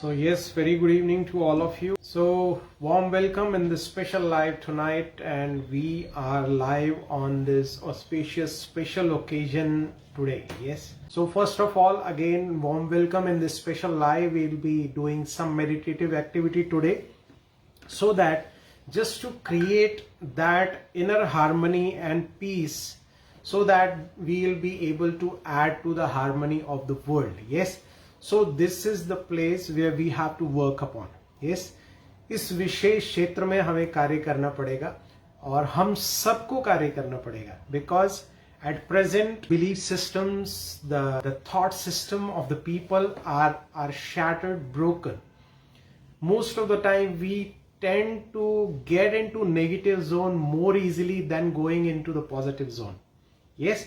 So yes, very good evening to all of you. So warm welcome in this special live tonight, and we are live on this auspicious special occasion today. Yes. So first of all, again, warm welcome in this special live. We'll be doing some meditative activity today, so that just to create that inner harmony and peace, so that we'll be able to add to the harmony of the world. Yes. So this is the place where we have to work upon. Yes. इस विशेष क्षेत्र में हमें कार्य करना पड़ेगा और हम सबको कार्य करना पड़ेगा, because at present belief systems, the thought system of the people are shattered, broken. Most of the time we tend to get into negative zone more easily than going into the positive zone. Yes.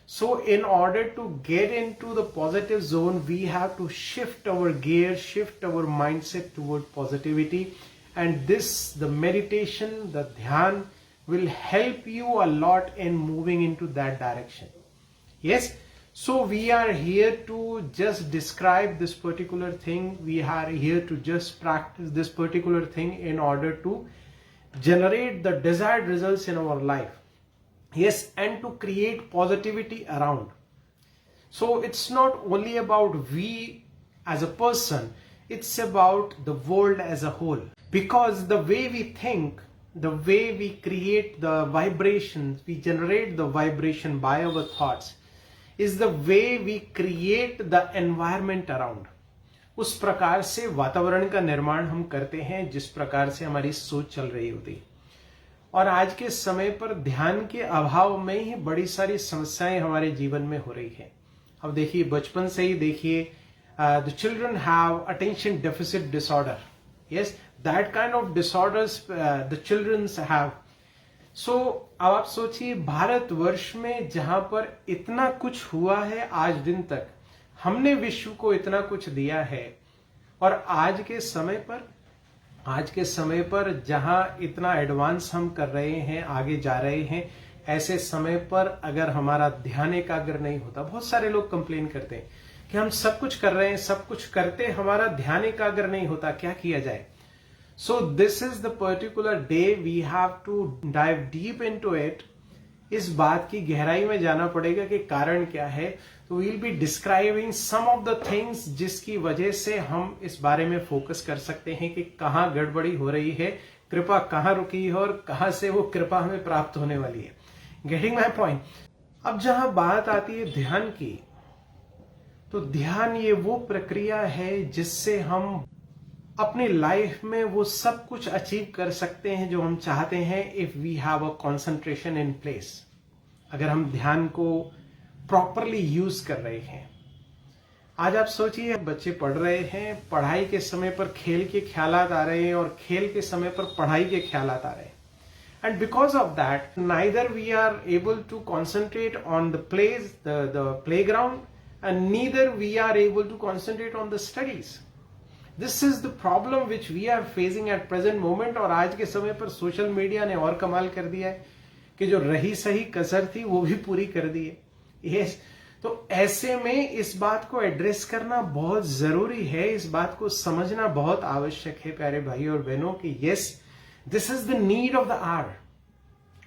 So in order to get into the positive zone, we have to shift our gear, shift our mindset toward positivity. And this, the meditation, the dhyan will help you a lot in moving into that direction. Yes. So we are here to just describe this particular thing. We are here to just practice this particular thing in order to generate the desired results in our life. Yes, and to create positivity around. So it's not only about we as a person, it's about the world as a whole. Because the way we think, the way we create the vibrations, we generate the vibration by our thoughts, is the way we create the environment around. उस प्रकार से वातावरण का निर्माण हम करते हैं जिस प्रकार से हमारी सोच चल रही होती है। और आज के समय पर ध्यान के अभाव में ही बड़ी सारी समस्याएं हमारे जीवन में हो रही है। अब देखिए, बचपन से ही देखिए, the children have attention deficit disorder. Yes, that kind of disorders the childrens have. So अब आप सोचिए, भारतवर्ष में जहां पर इतना कुछ हुआ है आज दिन तक, हमने विश्व को इतना कुछ दिया है, और आज के समय पर जहां इतना एडवांस हम कर रहे हैं, आगे जा रहे हैं, ऐसे समय पर अगर हमारा ध्यान एकाग्र नहीं होता, बहुत सारे लोग कंप्लेन करते हैं कि हम सब कुछ कर रहे हैं, सब कुछ करते, हमारा ध्यान एकाग्र नहीं होता, क्या किया जाए? So this is the particular day we have to dive deep into it. इस बात की गहराई में जाना पड़ेगा कि कारण क्या है. तो we will be describing some of the things जिसकी वजह से हम इस बारे में फोकस कर सकते हैं कि कहाँ गड़बड़ी हो रही है, कृपा कहाँ रुकी है और कहाँ से वो कृपा हमें प्राप्त होने वाली है. Getting my point. अब जहां बात आती है ध्यान की, तो ध्यान ये वो प्रक्रिया है जिससे हम अपनी लाइफ में वो सब कुछ अचीव कर सकते हैं जो हम चाहते हैं, if we have a concentration in place. अगर हम ध्यान को प्रॉपरली यूज कर रहे हैं. आज आप सोचिए, बच्चे पढ़ रहे हैं, पढ़ाई के समय पर खेल के ख्यालात आ रहे हैं और खेल के समय पर पढ़ाई के ख्यालात आ रहे हैं. And because of that, neither we are able to concentrate on the plays, the playground, and neither we are able to concentrate on the studies. This is the problem which we are facing at present moment. और आज के समय पर social media ने और कमाल कर दिया है कि जो रही सही कसर थी वो भी पूरी कर दी है. Yes. तो ऐसे में इस बात को एड्रेस करना बहुत जरूरी है, इस बात को समझना बहुत आवश्यक है प्यारे भाई और बहनों कि yes, this is the need of the hour.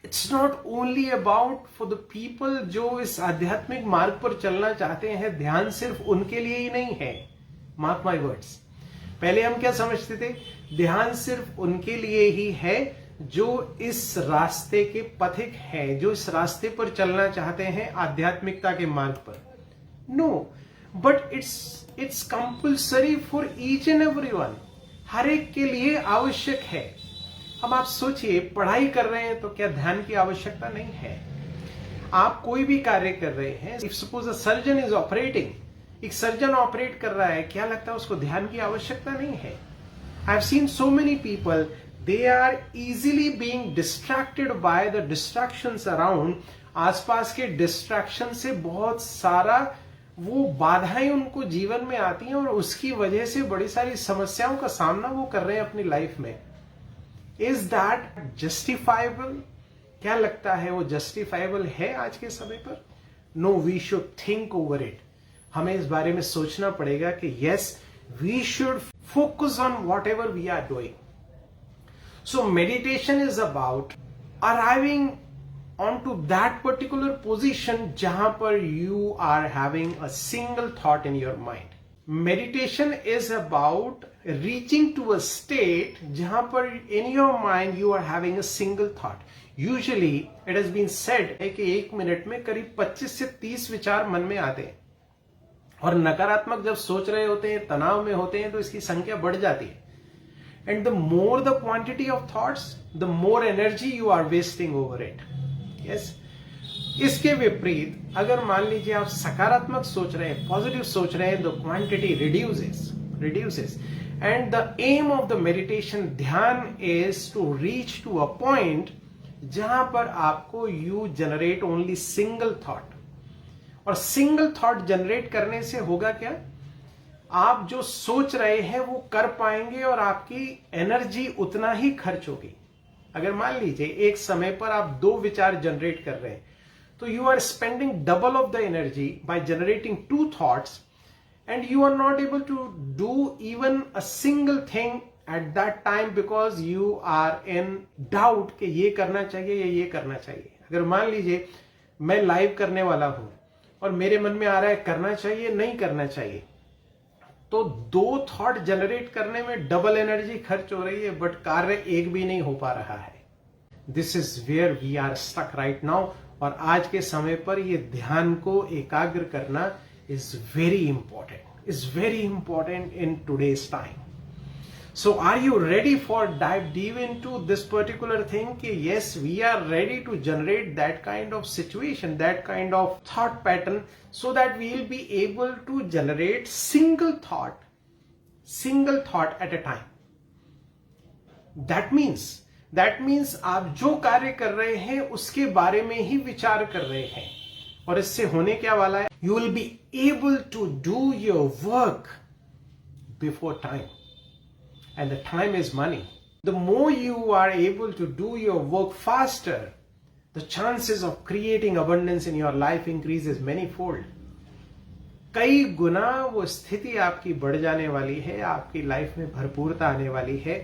It's not only about for the people जो इस आध्यात्मिक मार्ग पर चलना चाहते हैं. ध्यान सिर्फ उनके लिए ही नहीं है. Mark my words. पहले हम क्या समझते थे? ध्यान सिर्फ उनके लिए ही है जो इस रास्ते के पथिक हैं, जो इस रास्ते पर चलना चाहते हैं आध्यात्मिकता के मार्ग पर. No, but it's compulsory for each and everyone. हर एक के लिए आवश्यक है. अब आप सोचिए, पढ़ाई कर रहे हैं तो क्या ध्यान की आवश्यकता नहीं है? आप कोई भी कार्य कर रहे हैं, if suppose a surgeon is operating, एक सर्जन ऑपरेट कर रहा है, क्या लगता है उसको ध्यान की आवश्यकता नहीं है? I have seen so many people, they are easily being distracted by the distractions around. आसपास के डिस्ट्रैक्शन से बहुत सारा वो बाधाएं उनको जीवन में आती हैं और उसकी वजह से बड़ी सारी समस्याओं का सामना वो कर रहे हैं अपनी लाइफ में. Is that justifiable? क्या लगता है वो जस्टिफाइबल है आज के समय पर? No, we should think over it. हमें इस बारे में सोचना पड़ेगा कि yes, we should focus on whatever we are doing. So meditation is about arriving onto that particular position जहां पर you are having a single thought in your mind. Meditation is about reaching to a state जहां पर in your mind you are having a single thought. Usually it has been said कि 1 minute में करीब 25 से 30 विचार मन में आते हैं, और नकारात्मक जब सोच रहे होते हैं, तनाव में होते हैं, तो इसकी संख्या बढ़ जाती है. And the more the quantity of thoughts, the more energy you are wasting over it. Yes. इसके विपरीत अगर मान लीजिए आप सकारात्मक सोच रहे हैं, पॉजिटिव सोच रहे हैं, the quantity reduces. And the aim of the meditation ध्यान is to reach to a point जहां पर आपको you generate only single thought. और सिंगल थॉट जनरेट करने से होगा क्या? आप जो सोच रहे हैं वो कर पाएंगे और आपकी एनर्जी उतना ही खर्च होगी. अगर मान लीजिए एक समय पर आप 2 विचार जनरेट कर रहे हैं, तो you are spending double of the energy by generating 2 thoughts, and you are not able to do even a single thing at that time because you are in doubt कि ये करना चाहिए या ये करना चाहिए. अगर मान लीजिए मैं लाइव करने वाला हूं और मेरे मन में आ रहा है करना चाहिए नहीं करना चाहिए, तो 2 थॉट जनरेट करने में डबल एनर्जी खर्च हो रही है, बट कार्य एक भी नहीं हो पा रहा है. This is where we are stuck right now. और आज के समय पर ये ध्यान को एकाग्र करना is very important in today's time. So are you ready for dive deep into this particular thing? Yes, we are ready to generate that kind of situation, that kind of thought pattern, so that we will be able to generate single thought at a time. That means आप जो कार्य कर रहे हैं उसके बारे में ही विचार कर रहे हैं. और इससे होने क्या वाला है? You will be able to do your work before time. And the time is money. The more you are able to do your work faster, the chances of creating abundance in your life increases manyfold. कई गुना वो स्थिति आपकी बढ़ जाने वाली है, आपकी life में भरपूरता आने वाली है.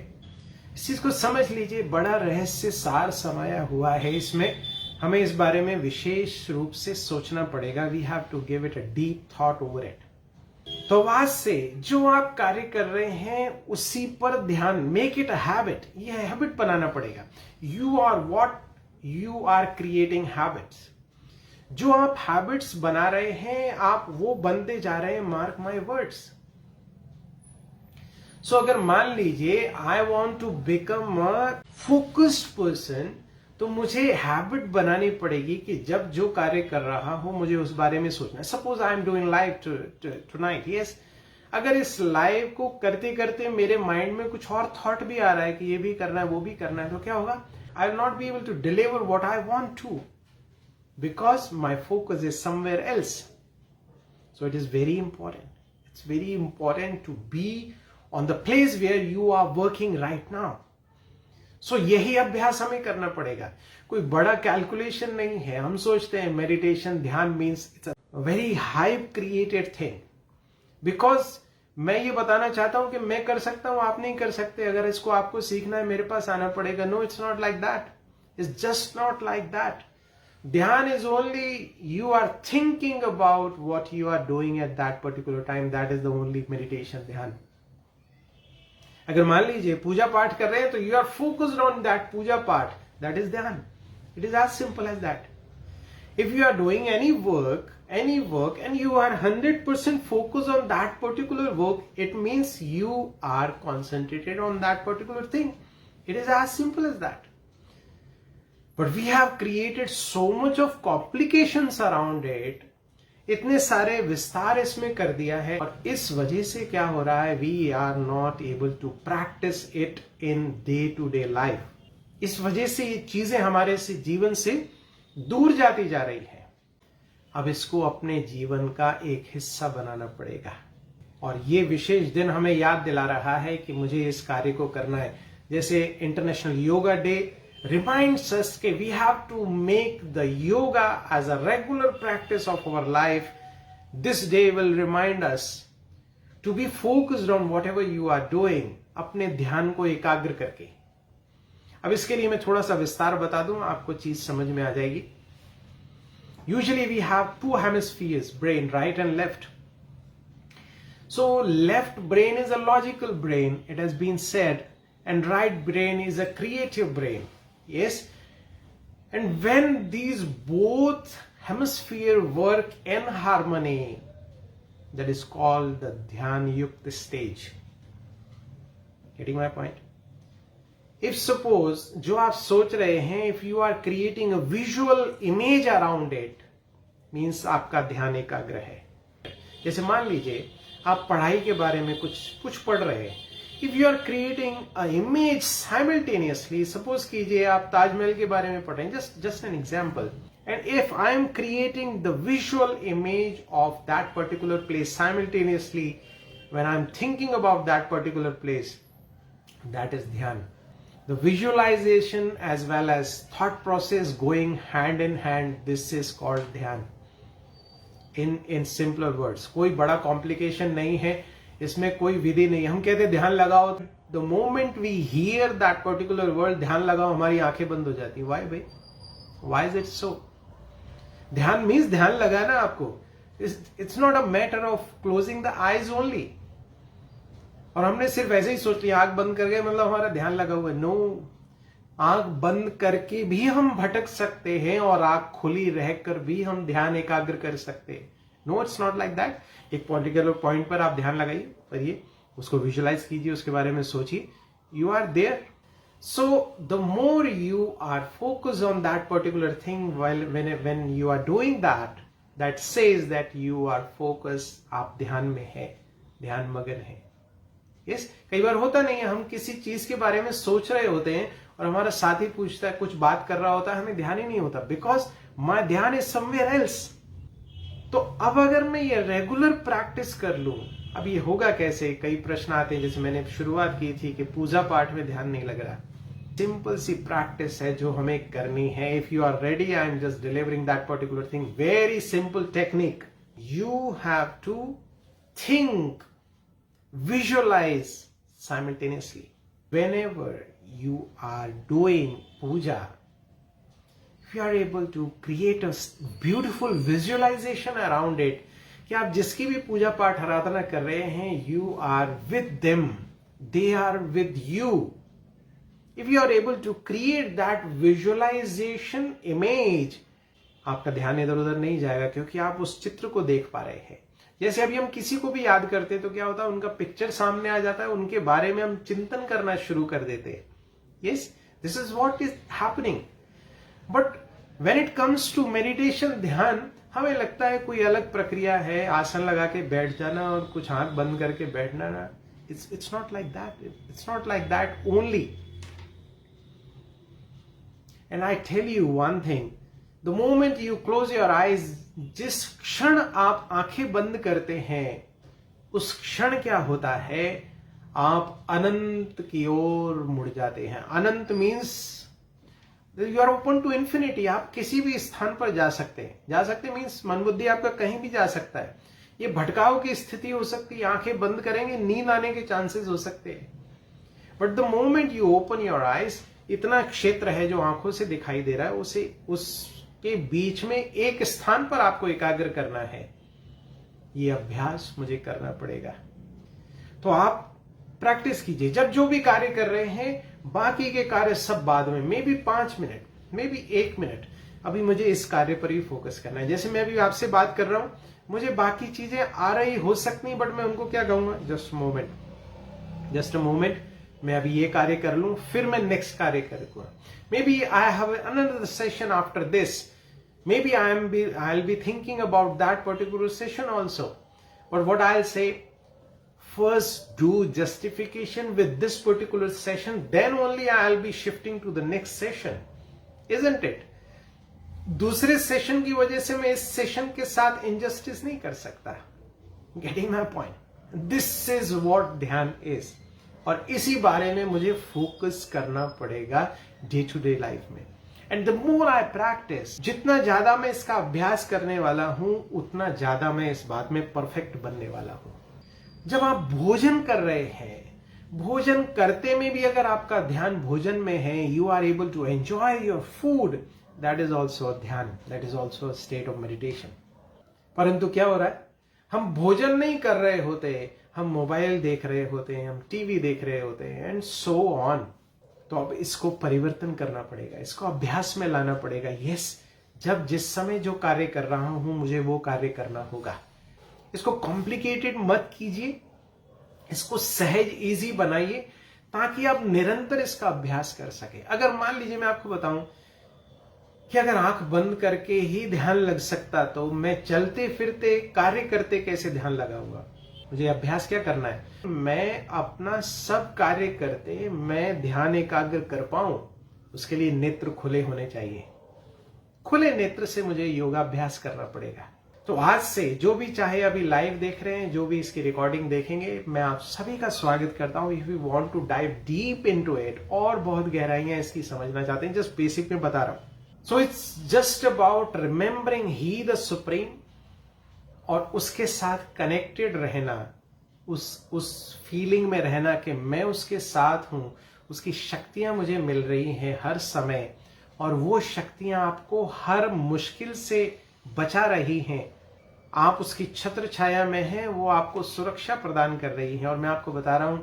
इस चीज को समझ लीजिए, बड़ा रहस्य सार समाया हुआ है इसमें. हमें इस बारे में विशेष रूप से सोचना पड़ेगा. We have to give it a deep thought over it. तो आज से जो आप कार्य कर रहे हैं उसी पर ध्यान, मेक इट अ हैबिट. ये हैबिट बनाना पड़ेगा. You are what you are creating habits. जो आप हैबिट्स बना रहे हैं आप वो बनते जा रहे हैं. Mark my words. सो अगर मान लीजिए I want to become a focused person, तो मुझे हैबिट बनानी पड़ेगी कि जब जो कार्य कर रहा हूं मुझे उस बारे में सोचना है. Suppose I am doing live tonight. Yes, अगर इस लाइव को करते करते मेरे माइंड में कुछ और थॉट भी आ रहा है कि ये भी करना है वो भी करना है, तो क्या होगा? I will not be able to deliver what I want to, because my focus is somewhere else. So it is very important. It's very important to be on the place where you are working right now. So यही अभ्यास हमें करना पड़ेगा. कोई बड़ा calculation नहीं है. हम सोचते हैं मेडिटेशन, ध्यान means it's a very high created thing. Because मैं ये बताना चाहता हूं कि मैं कर सकता हूं, आप नहीं कर सकते. अगर इसको आपको सीखना है मेरे पास आना पड़ेगा. No, it's not like that. It's just not like that. Dhyan is only you are thinking about what you are doing at that particular time. That is the only meditation, dhyan. अगर मान लीजिए पूजा पाठ कर रहे हैं तो you are focused on that puja path. That is dhyan. It is as simple as that. If you are doing any work and you are 100% focused on that particular work, it means you are concentrated on that particular thing. It is as simple as that. But we have created so much of complications around it. इतने सारे विस्तार इसमें कर दिया है, और इस वजह से क्या हो रहा है? We are not able to practice it in day-to-day life. इस वजह से ये चीजें हमारे से जीवन से दूर जाती जा रही है. अब इसको अपने जीवन का एक हिस्सा बनाना पड़ेगा. और ये विशेष दिन हमें याद दिला रहा है कि मुझे इस कार्य को करना है. जैसे international yoga day reminds us that we have to make the yoga as a regular practice of our life. This day will remind us to be focused on whatever you are doing, अपने ध्यान को एकाग्र करके। अब इसके लिए मैं थोड़ा सा विस्तार बता दूं, आपको चीज समझ में आ जाएगी। Usually we have two hemispheres, brain, right and left. So left brain is a logical brain, it has been said, and right brain is a creative brain. Yes, and when these both hemisphere work in harmony, that is called the Dhyan Yukta stage. Getting my point? If suppose जो आप सोच रहे हैं, if you are creating a visual image around it, means आपका ध्यान एकाग्र है। जैसे मान लीजिए आप पढ़ाई के बारे में कुछ पढ़ रहे हैं। If you are creating a image simultaneously, suppose कीजिए आप ताजमहल के बारे में पढ़ रहे हैं, just an example, and if I am creating the visual image of that particular place simultaneously when I am thinking about that particular place, that is dhyan. The visualization as well as thought process going hand in hand, this is called dhyan. in simpler words, कोई बड़ा complication नहीं है, इसमें कोई विधि नहीं। हम कहते हैं ध्यान लगाओ, the moment we hear that particular word ध्यान लगाओ, हमारी आंखें बंद हो जाती है। वाई भाई, वाई इज इट सो? ध्यान मीन्स ध्यान लगाना आपको। It's not a matter of closing the eyes only. और हमने सिर्फ ऐसे ही सोच लिया, आंख बंद करके मतलब हमारा ध्यान लगा हुआ है। नो, आंख बंद करके भी हम भटक सकते हैं और आंख खुली रहकर भी हम ध्यान एकाग्र कर सकते हैं। No, it's not like that. एक पर्टिकुलर पॉइंट पर आप ध्यान लगाइए, करिए, उसको विजुअलाइज कीजिए, उसके बारे में सोचिए, you are there. So the more you are focus on that particular thing when you are doing that says that you are focus, आप ध्यान में है, ध्यान मगन है। यस, कई बार होता नहीं है, हम किसी चीज के बारे में सोच रहे होते हैं और हमारा साथी पूछता है, कुछ बात कर रहा होता है, हमें ध्यान ही नहीं होता, बिकॉज माय ध्यान इज समवेयर एल्स। तो अब अगर मैं ये रेगुलर प्रैक्टिस कर लूं, अब ये होगा कैसे? कई प्रश्न आते हैं, जैसे मैंने शुरुआत की थी कि पूजा पाठ में ध्यान नहीं लग रहा। सिंपल सी प्रैक्टिस है जो हमें करनी है। If you are ready, I am just delivering that particular thing. Very simple technique, you have to think, visualize simultaneously. Whenever you are doing puja, if you are able to create a beautiful visualization around it, कि आप जिसकी भी पूजा पाठ आराधना कर रहे हैं, you are with them, they are with you. If you are able to create that visualization image, आपका ध्यान इधर उधर नहीं जाएगा, क्योंकि आप उस चित्र को देख पा रहे हैं। जैसे अभी हम किसी को भी याद करते हैं तो क्या होता है, उनका पिक्चर सामने आ जाता है, उनके बारे में हम चिंतन करना शुरू कर देते हैं। Yes, this is what is happening. But when it comes to meditation, ध्यान, हमें लगता है कोई अलग प्रक्रिया है, आसन लगा के बैठ जाना और कुछ आंख बंद करके बैठना ना। It's not like that, it's not like that only. And I tell you one thing, the moment you close your eyes, जिस क्षण आप आंखें बंद करते हैं, उस क्षण क्या होता है, आप अनंत की ओर मुड़ जाते हैं। Anant means you are open to infinity. आप किसी भी स्थान पर जा सकते हैं। जा सकते मीन्स मन बुद्धि आपका कहीं भी जा सकता है। ये भटकाव की स्थिति हो सकती है, आंखें बंद करेंगे, नींद आने के चांसेस हो सकते हैं। But the moment you open your eyes, इतना क्षेत्र है जो आंखों से दिखाई दे रहा है, उसे उसके बीच में एक स्थान पर आपको एकाग्र करना है। ये अभ्यास मुझे करना पड़ेगा। तो आप प्रैक्टिस कीजिए। जब जो भी कार्य कर रहे हैं, बाकी के कार्य सब बाद में, may be 5 minute, may be 1 minute, अभी मुझे इस कार्य पर ही फोकस करना है। जैसे मैं अभी आपसे बात कर रहा हूं, मुझे बाकी चीजें आ रही हो सकती, बट मैं उनको क्या कहूंगा, just moment, just a moment. मैं अभी ये कार्य कर लूं, फिर मैं नेक्स्ट कार्य करूंगा। Maybe I have another session after this, maybe I'll be thinking about that particular session also. But what I'll say, first do justification with this particular session, then only I'll be shifting to the next session, isn't it? दूसरे session की वजह से मैं इस session के साथ injustice नहीं कर सकता। Getting my point? This is what ध्यान is, और इसी बारे में मुझे फोकस करना पड़ेगा डे टू डे लाइफ में। And the more I practice, जितना ज्यादा मैं इसका अभ्यास करने वाला हूं, उतना ज्यादा मैं इस बात में परफेक्ट बनने वाला हूं। जब आप भोजन कर रहे हैं, भोजन करते में भी अगर आपका ध्यान भोजन में है, you are able to enjoy your food, that is also dhyan, that is also state of meditation. परंतु क्या हो रहा है, हम भोजन नहीं कर रहे होते, हम मोबाइल देख रहे होते हैं, हम टीवी देख रहे होते हैं एंड सो ऑन। तो अब इसको परिवर्तन करना पड़ेगा, इसको अभ्यास में लाना पड़ेगा। यस, जब जिस समय जो कार्य कर रहा हूं मुझे वो कार्य करना होगा। इसको कॉम्प्लिकेटेड मत कीजिए, इसको सहज इजी बनाइए ताकि आप निरंतर इसका अभ्यास कर सके। अगर मान लीजिए मैं आपको बताऊं कि अगर आंख बंद करके ही ध्यान लग सकता तो मैं चलते फिरते कार्य करते कैसे ध्यान लगाऊंगा। मुझे अभ्यास क्या करना है, मैं अपना सब कार्य करते मैं ध्यान एकाग्र कर पाऊं, उसके लिए नेत्र खुले होने चाहिए। खुले नेत्र से मुझे योगाभ्यास करना पड़ेगा। तो आज से जो भी चाहे अभी लाइव देख रहे हैं, जो भी इसकी रिकॉर्डिंग देखेंगे, मैं आप सभी का स्वागत करता हूं। If you want to dive deep into it और बहुत गहराइयां इसकी समझना चाहते हैं, जस्ट बेसिक में बता रहा हूं। So it's just about remembering he the supreme और उसके साथ कनेक्टेड रहना, उस फीलिंग में रहना कि मैं उसके साथ हूं, उसकी शक्तियां मुझे मिल रही हैं हर समय और वो शक्तियां आपको हर मुश्किल से बचा रही हैं। आप उसकी छत्र छाया में हैं, वो आपको सुरक्षा प्रदान कर रही है। और मैं आपको बता रहा हूं,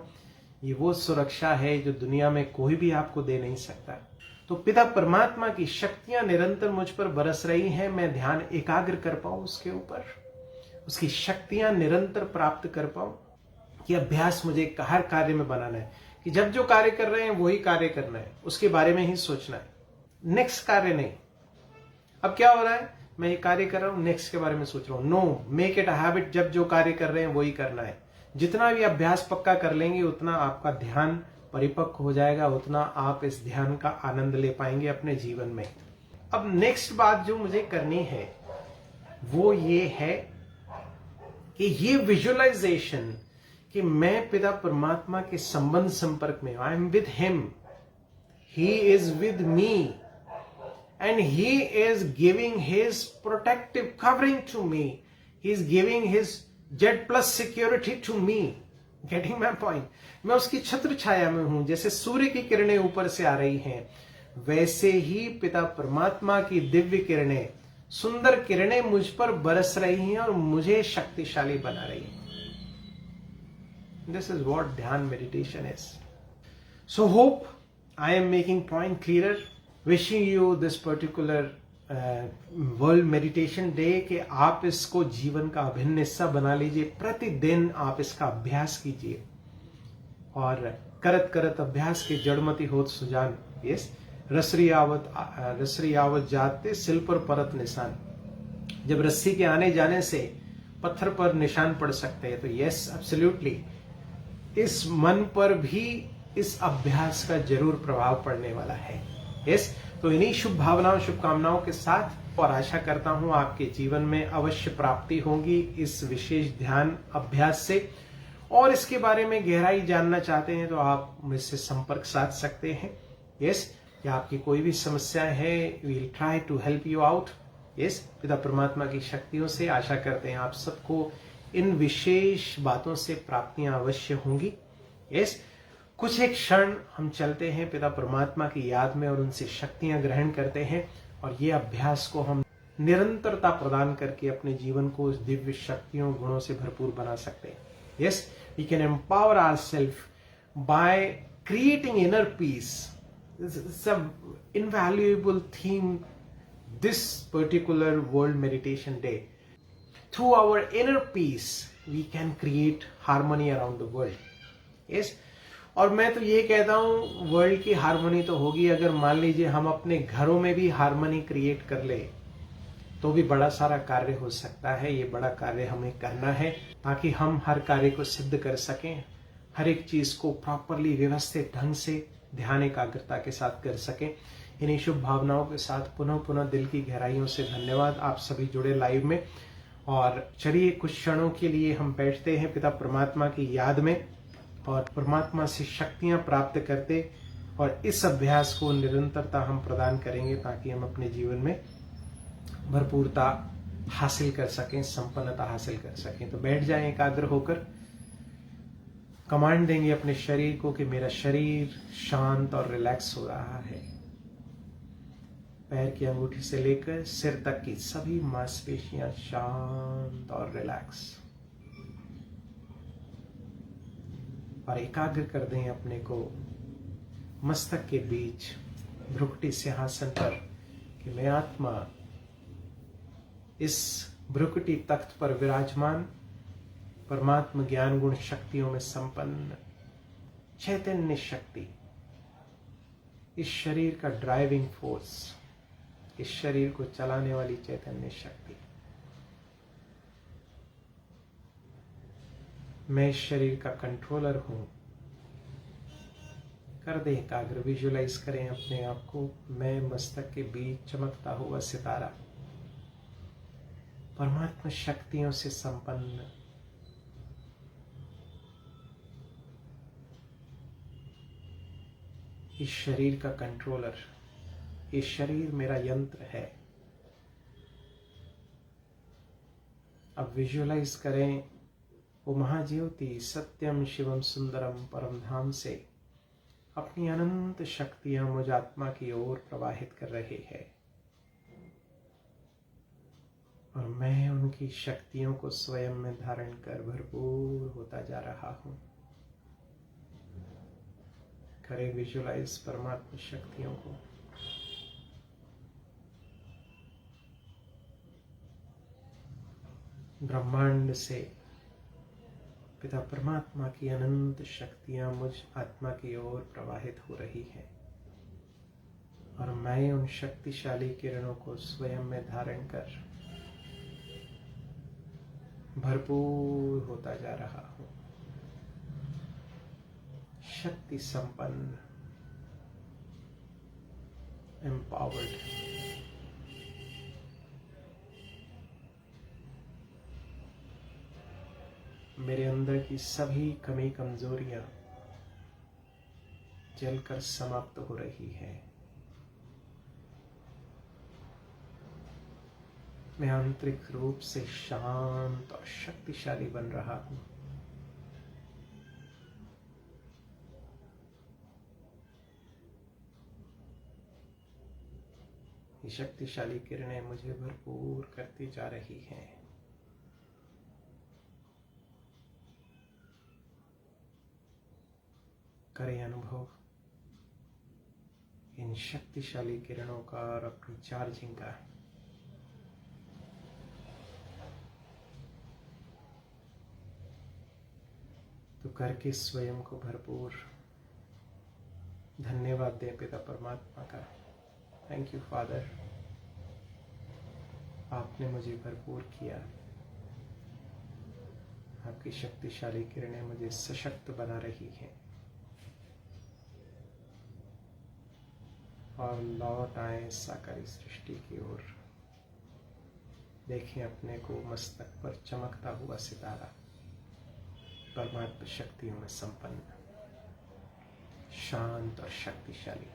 ये वो सुरक्षा है जो दुनिया में कोई भी आपको दे नहीं सकता। तो पिता परमात्मा की शक्तियां निरंतर मुझ पर बरस रही हैं, मैं ध्यान एकाग्र कर पाऊं उसके ऊपर, उसकी शक्तियां निरंतर प्राप्त कर पाऊं। कि अभ्यास मुझे हर कार्य में बनाना है कि जब जो कार्य कर रहे हैं वही कार्य करना है, उसके बारे में ही सोचना है, नेक्स्ट कार्य नहीं। अब क्या हो रहा है, मैं ये कार्य कर रहा हूं, नेक्स्ट के बारे में सोच रहा हूं। No, make it a habit, जब जो कार्य कर रहे हैं वही करना है। जितना भी अभ्यास पक्का कर लेंगे उतना आपका ध्यान परिपक्व हो जाएगा, उतना आप इस ध्यान का आनंद ले पाएंगे अपने जीवन में। अब नेक्स्ट बात जो मुझे करनी है वो ये है कि ये विजुअलाइजेशन कि मैं पिता परमात्मा के संबंध संपर्क में, I am with him, he is with me and he is giving his protective covering to me, he is giving his Z plus security to me, getting my point। मैं उसकी छत्र छाया में हूं, जैसे सूर्य की किरणें ऊपर से आ रही हैं वैसे ही पिता परमात्मा की दिव्य किरणें, सुंदर किरणें मुझ पर बरस रही हैं और मुझे शक्तिशाली बना रही हैं। दिस इज व्हाट ध्यान meditation is. So hope I am making point clear. Wishing you this particular world meditation day कि आप इसको जीवन का अभिन्न हिस्सा बना लीजिए। प्रतिदिन आप इसका अभ्यास कीजिए और करत करत अभ्यास के जड़मती होत सुजान। यस, रसरी आवत जाते सिल पर परत निशान। जब रस्सी के आने जाने से पत्थर पर निशान पड़ सकते हैं, तो यस एब्सोल्युटली इस मन पर भी इस अभ्यास का जरूर प्रभाव पड़ने वाला है। यस, तो इन्हीं शुभ भावनाओं शुभकामनाओं के साथ और आशा करता हूं आपके जीवन में अवश्य प्राप्ति होगी इस विशेष ध्यान अभ्यास से। और इसके बारे में गहराई जानना चाहते हैं तो आप मुझसे संपर्क साध सकते हैं। यस, या आपकी कोई भी समस्या है, we will try to help you out. Yes, पिता परमात्मा की शक्तियों से आशा करते हैं आप सबको इन विशेष बातों से प्राप्तियां अवश्य होंगी। यस, कुछ एक क्षण हम चलते हैं पिता परमात्मा की याद में और उनसे शक्तियां ग्रहण करते हैं और ये अभ्यास को हम निरंतरता प्रदान करके अपने जीवन को उस दिव्य शक्तियों गुणों से भरपूर बना सकते हैं। Yes, we can empower ourselves by creating inner peace. It's a invaluable theme this particular world meditation day. Through our inner peace we can create harmony around the world. Yes, और मैं तो ये कहता हूं वर्ल्ड की harmony तो होगी, अगर मान लीजिए हम अपने घरों में भी हार्मनी क्रिएट कर ले तो भी बड़ा सारा कार्य हो सकता है। ये बड़ा कार्य हमें करना है ताकि हम हर कार्य को सिद्ध कर सकें, हर एक चीज को प्रॉपरली व्यवस्थित ढंग से ध्यान एकाग्रता के साथ कर सकें। इन्हीं शुभ भावनाओं के साथ पुनः दिल की गहराइयों से धन्यवाद आप सभी जुड़े लाइव में। और चलिए कुछ क्षणों के लिए हम बैठते हैं पिता परमात्मा की याद में और परमात्मा से शक्तियां प्राप्त करते और इस अभ्यास को निरंतरता हम प्रदान करेंगे ताकि हम अपने जीवन में भरपूरता हासिल कर सकें, संपन्नता हासिल कर सकें। तो बैठ जाएं एकाग्र होकर कमांड देंगे अपने शरीर को कि मेरा शरीर शांत और रिलैक्स हो रहा है। पैर की अंगूठी से लेकर सिर तक की सभी मांसपेशियां शांत और रिलैक्स। और एकाग्र कर दें अपने को मस्तक के बीच भ्रुकुटी सिंहासन पर कि मैं आत्मा इस भ्रुकुटी तख्त पर विराजमान परमात्मा ज्ञान गुण शक्तियों में संपन्न चैतन्य शक्ति, इस शरीर का ड्राइविंग फोर्स, इस शरीर को चलाने वाली चैतन्य शक्ति, मैं इस शरीर का कंट्रोलर हूं। कर दे एकाग्र, विजुलाइज करें अपने आप को, मैं मस्तक के बीच चमकता हुआ सितारा, परमात्मा शक्तियों से संपन्न, इस शरीर का कंट्रोलर। ये शरीर मेरा यंत्र है। अब विजुअलाइज करें वो महाज्योति सत्यम शिवम सुंदरम परम धाम से अपनी अनंत शक्तियां मुझ आत्मा की ओर प्रवाहित कर रहे हैं और मैं उनकी शक्तियों को स्वयं में धारण कर भरपूर होता जा रहा हूं। करें विजुअलाइज परमात्मा शक्तियों को। ब्रह्मांड से पिता परमात्मा की अनंत शक्तियां मुझ आत्मा की ओर प्रवाहित हो रही है और मैं उन शक्तिशाली किरणों को स्वयं में धारण कर भरपूर होता जा रहा हूं। शक्ति संपन्न, एम्पावर्ड, मेरे अंदर की सभी कमी कमजोरियां जलकर समाप्त हो रही है। मैं आंतरिक रूप से शांत और शक्तिशाली बन रहा हूं। ये शक्तिशाली किरणें मुझे भरपूर करती जा रही हैं। करें अनुभव इन शक्तिशाली किरणों का और अपनी चार्जिंग का। तो करके स्वयं को भरपूर धन्यवाद दें पिता परमात्मा का। थैंक यू फादर, आपने मुझे भरपूर किया। आपकी शक्तिशाली किरणें मुझे सशक्त बना रही हैं और लौट आए साकारी सृष्टि की ओर। देखें अपने को मस्तक पर चमकता हुआ सितारा, परमात्मा शक्तियों में संपन्न, शांत और शक्तिशाली।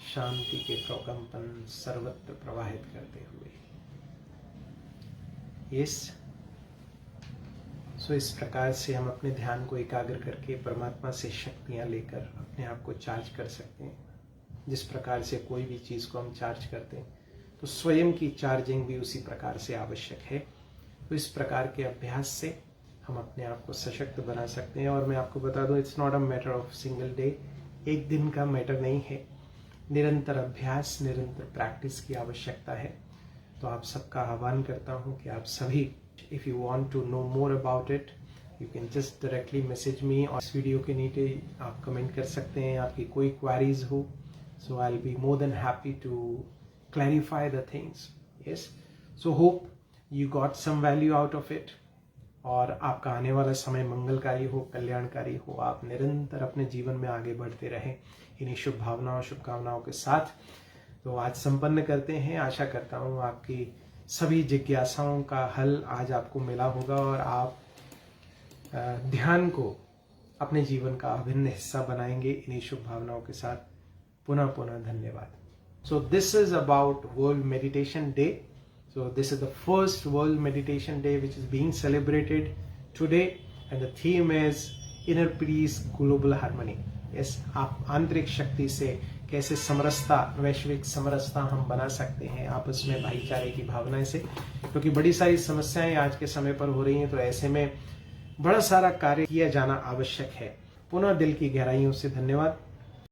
शांति के प्रकंपन सर्वत्र प्रवाहित करते हुए इस प्रकार से हम अपने ध्यान को एकाग्र करके परमात्मा से शक्तियां लेकर अपने आप को चार्ज कर सकते हैं। जिस प्रकार से कोई भी चीज को हम चार्ज करते हैं तो स्वयं की चार्जिंग भी उसी प्रकार से आवश्यक है। तो इस प्रकार के अभ्यास से हम अपने आप को सशक्त बना सकते हैं। और मैं आपको बता दूं, it's not a matter of single day, एक दिन का मैटर नहीं है। निरंतर अभ्यास, निरंतर प्रैक्टिस की आवश्यकता है। तो आप सबका आह्वान करता हूं कि आप सभी, if you want to know more about it, you can just directly message me. और इस वीडियो के नीचे आप कमेंट कर सकते हैं आपकी कोई क्वेरीज हो। So I will be more than happy to clarify the things. Yes, so hope you got some value out of it और आपका आने वाला समय मंगलकारी हो, कल्याणकारी हो। आप निरंतर अपने जीवन में आगे बढ़ते रहें इन्हीं शुभ भावनाओं, शुभकामनाओं के साथ। तो आज संपन्न करते हैं। आशा करता हूँ आपकी सभी जिज्ञासाओं का हल आज आपको मिला होगा और आप ध्यान को अपने जीवन का अभिन्न हिस्सा बनाएंगे इन्हीं शुभ भावनाओं के साथ। पुनः पुनः धन्यवाद। सो this is about world meditation day. So this is the first World Meditation Day which is being celebrated today. and the theme is inner peace, global harmony. Yes, आप आंतरिक शक्ति से कैसे समरसता, वैश्विक समरसता हम बना सकते हैं आपस में भाईचारे की भावना से, क्योंकि बड़ी सारी समस्याएं आज के समय पर हो रही हैं। तो ऐसे में बड़ा सारा कार्य किया जाना आवश्यक है। पुनः दिल की गहराइयों से धन्यवाद।